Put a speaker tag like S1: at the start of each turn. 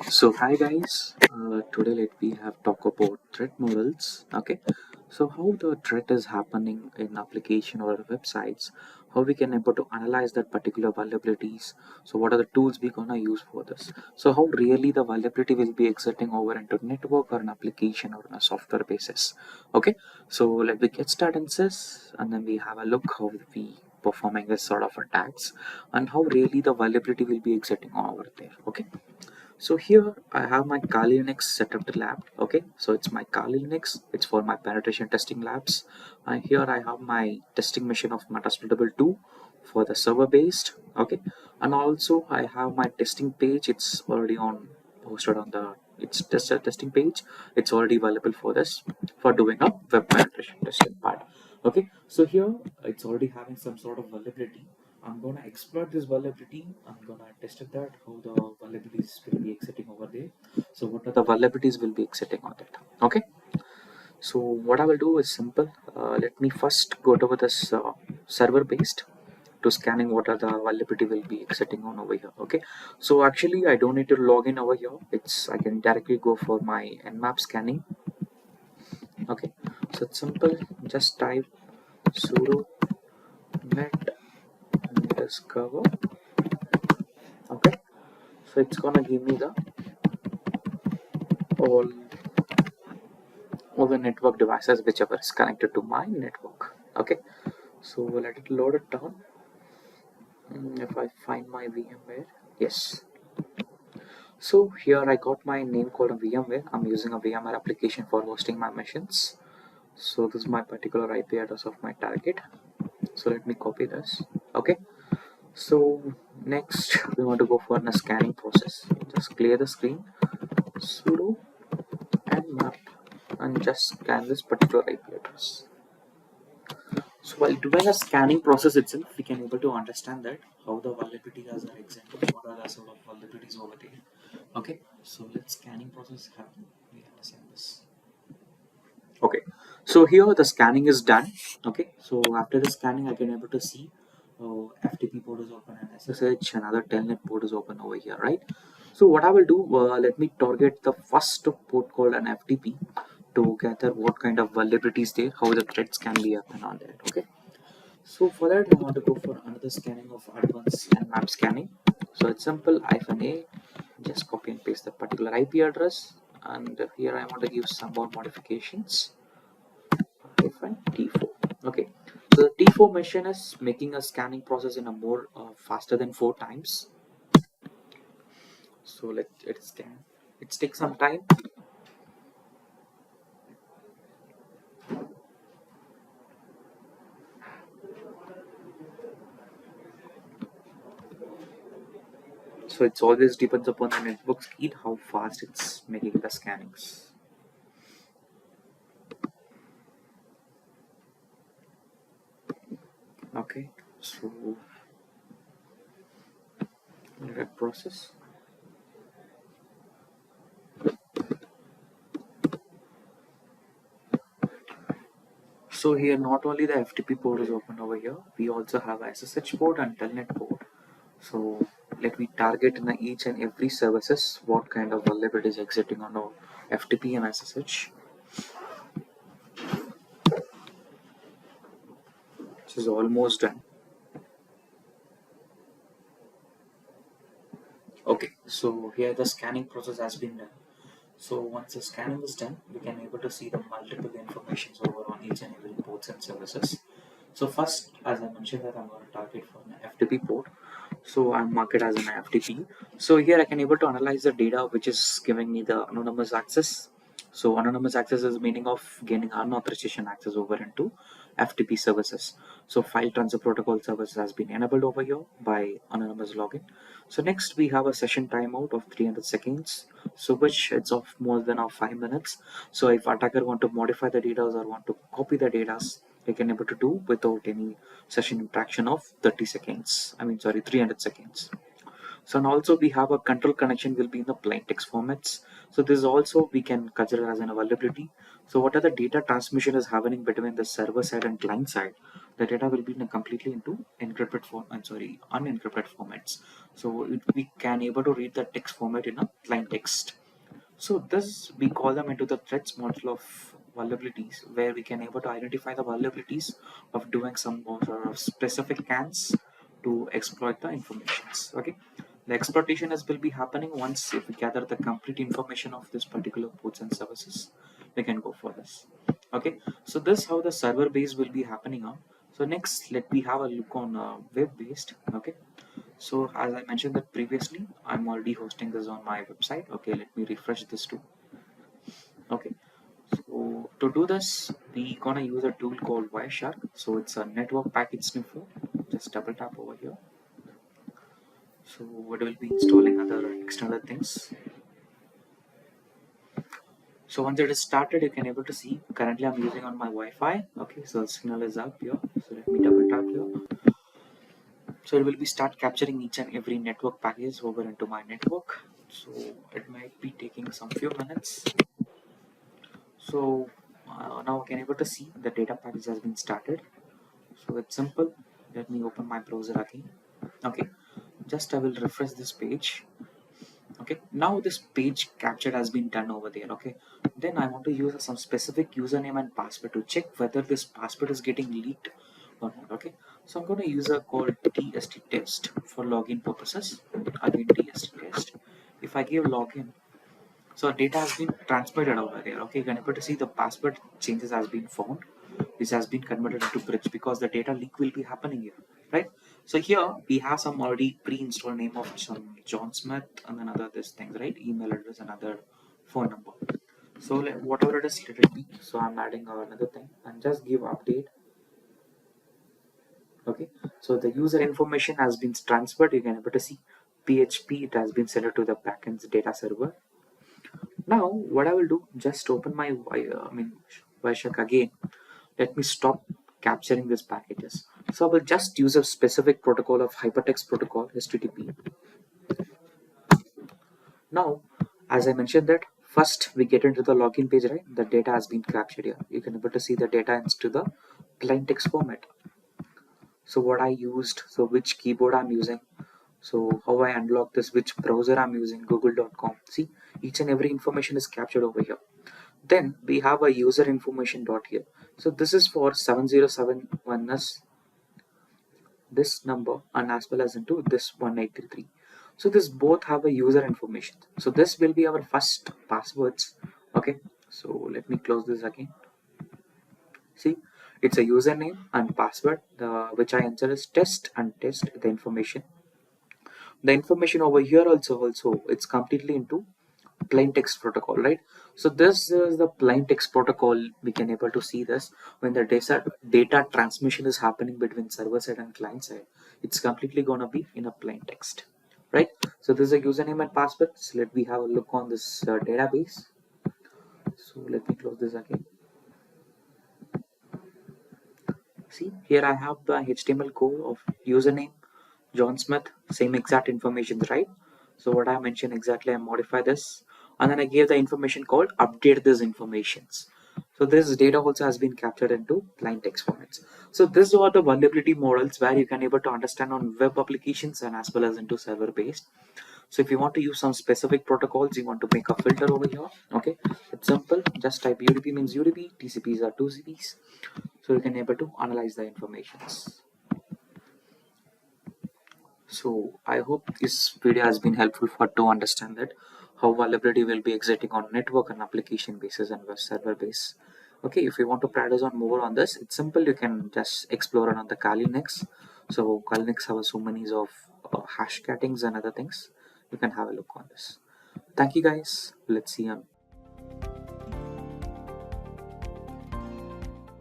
S1: So hi guys, today let we have talk about threat models. Okay, so how the threat is happening in application or websites, how we can able to analyze that particular vulnerabilities. So what are the tools we gonna use for this? So how really the vulnerability will be exiting over into network or an application or on a software basis. Okay, so let me get started in this, and then we have a look how we performing this sort of attacks and how really the vulnerability will be exiting over there. Okay. So here I have my Kali Linux setup to lab. Okay, so it's my Kali Linux. It's for my penetration testing labs. And here I have my testing machine of Metasploitable 2 for the server based. Okay, and also I have my testing page. It's already on posted on the testing page. It's already available for this for doing a web penetration testing part. Okay, so here it's already having some sort of vulnerability. I'm gonna exploit this vulnerability. I'm gonna test it that how the vulnerabilities will be exiting over there. So what are the vulnerabilities will be exiting on that? Okay. So what I will do is simple. Let me first go over this server based to scanning what are the vulnerability will be exiting on over here. Okay. So actually I don't need to log in over here. I can directly go for my Nmap scanning. Okay. So it's simple. Just type sudo net discover. Okay. So it's gonna give me the all the network devices whichever is connected to my network. Okay, so let it load it down. If I find my VMware, yes. So here I got my name called a VMware. I'm using a VMware application for hosting my machines. So this is my particular IP address of my target. So let me copy this. Okay, so next we want to go for a scanning process. Just clear the screen, sudo nmap, and just scan this particular IP address. So while doing a scanning process itself, we can able to understand that how the vulnerabilities are examined, what are the sort of vulnerabilities over there. Okay, so let's scanning process happen. We understand this. Okay, so here the scanning is done. Okay, so after the scanning, I can able to see FTP port is open and SSH, another telnet port is open over here, right? So what I will do, let me target the first port called an FTP to gather what kind of vulnerabilities there, how the threats can be happen on that. Okay. So for that, I want to go for another scanning of advanced Nmap scanning. So it's simple, -a, just copy and paste the particular IP address, and here I want to give some more modifications. -T4. Okay, so the T4 machine is making a scanning process in a more faster than 4 times. So let it scan. It takes some time. So it's always depends upon the network speed how fast it's making the scannings. Okay, so let process. So here not only the FTP port is open over here, we also have SSH port and telnet port. So let me target in each and every services what kind of vulnerability is exiting on our FTP and SSH. This is almost done. Okay, so here the scanning process has been done. So once the scanning is done, we can able to see the multiple informations over on each and every ports and services. So first, as I mentioned that I'm going to target for an FTP port. So I'm marked as an FTP. So here I can able to analyze the data which is giving me the anonymous access. So anonymous access is meaning of gaining unauthorization access over into FTP services. So file transfer protocol service has been enabled over here by anonymous login. So next we have a session timeout of 300 seconds. So which it's of more than 5 minutes. So if attacker want to modify the data or want to copy the data, they can able to do without any session interaction of 30 seconds. I mean, sorry, 300 seconds. So and also we have a control connection will be in the plain text formats. So this also we can consider as an vulnerability. So what are the data transmission is happening between the server side and client side? the data will be in a completely into encrypted form, unencrypted formats. So we can able to read the text format in a plain text. So this we call them into the threats model of vulnerabilities, where we can able to identify the vulnerabilities of doing some sort of specific scans to exploit the informations. Okay, the exploitation is will be happening once if we gather the complete information of this particular ports and services, we can go for this. Okay, so this how the server base will be happening on. So next, let me have a look on web based. Okay, so as I mentioned that previously, I'm already hosting this on my website. Okay, let me refresh this too. Okay, so to do this, we gonna use a tool called Wireshark. So it's a network packet sniffer. Just double tap over here. So it will be installing other external things. So once it is started, you can able to see currently I'm using on my Wi-Fi. Okay, so the signal is up here. So let me double tap here. So it will be start capturing each and every network package over into my network. So it might be taking some few minutes. So now I can able to see the data package has been started. So it's simple. Let me open my browser again. Okay, just I will refresh this page. Okay, now this page capture has been done over there. Okay, then I want to use some specific username and password to check whether this password is getting leaked or not. Okay, so I'm going to use a called tst test for login purposes. Again tst test. If I give login, so data has been transmitted over there. Okay, you can able to see the password changes has been found. This has been converted into bridge because the data leak will be happening here, right? So here we have some already pre-installed name of some John Smith and then other this things, right? Email address and other phone number. So whatever it is, let it be. So I'm adding another thing and just give update. Okay, so the user information has been transferred. You can able to see PHP. It has been sent to the backend's data server. Now, what I will do, just open my Wireshark again. Let me stop capturing these packages. So I will just use a specific protocol of hypertext protocol, HTTP. Now, as I mentioned that, first we get into the login page, right? The data has been captured here. You can able to see the data into the plain text format. So what I used, so which keyboard I'm using, so how I unlock this, which browser I'm using, google.com. See, each and every information is captured over here. Then we have a user information dot here. So this is for 7071s, this number, and as well as into this 1833. So this both have a user information. So this will be our first passwords. Okay, so let me close this again. See, it's a username and password, which I enter is test and test the information. The information over here also it's completely into plain text protocol, right? So this is the plain text protocol. We can able to see this when the data transmission is happening between server side and client side. It's completely gonna be in a plain text, right? So this is a username and password. So let me have a look on this database. So let me close this again. See, here I have the HTML code of username John Smith, same exact information, right? So what I mentioned exactly, I modify this, and then I gave the information called update this informations. So this data also has been captured into plain text formats. So these are the vulnerability models where you can able to understand on web applications and as well as into server based. So if you want to use some specific protocols, you want to make a filter over here. Okay, it's simple. Just type UDP means UDP, TCPs are 2CPs. So you can able to analyze the informations. So I hope this video has been helpful for to understand that how vulnerability will be exiting on network and application basis and web server base. Okay, if you want to practice on more on this, it's simple. You can just explore it on the Kali next. So Kali next have so many of hash gettings and other things. You can have a look on this. Thank you guys. Let's see you on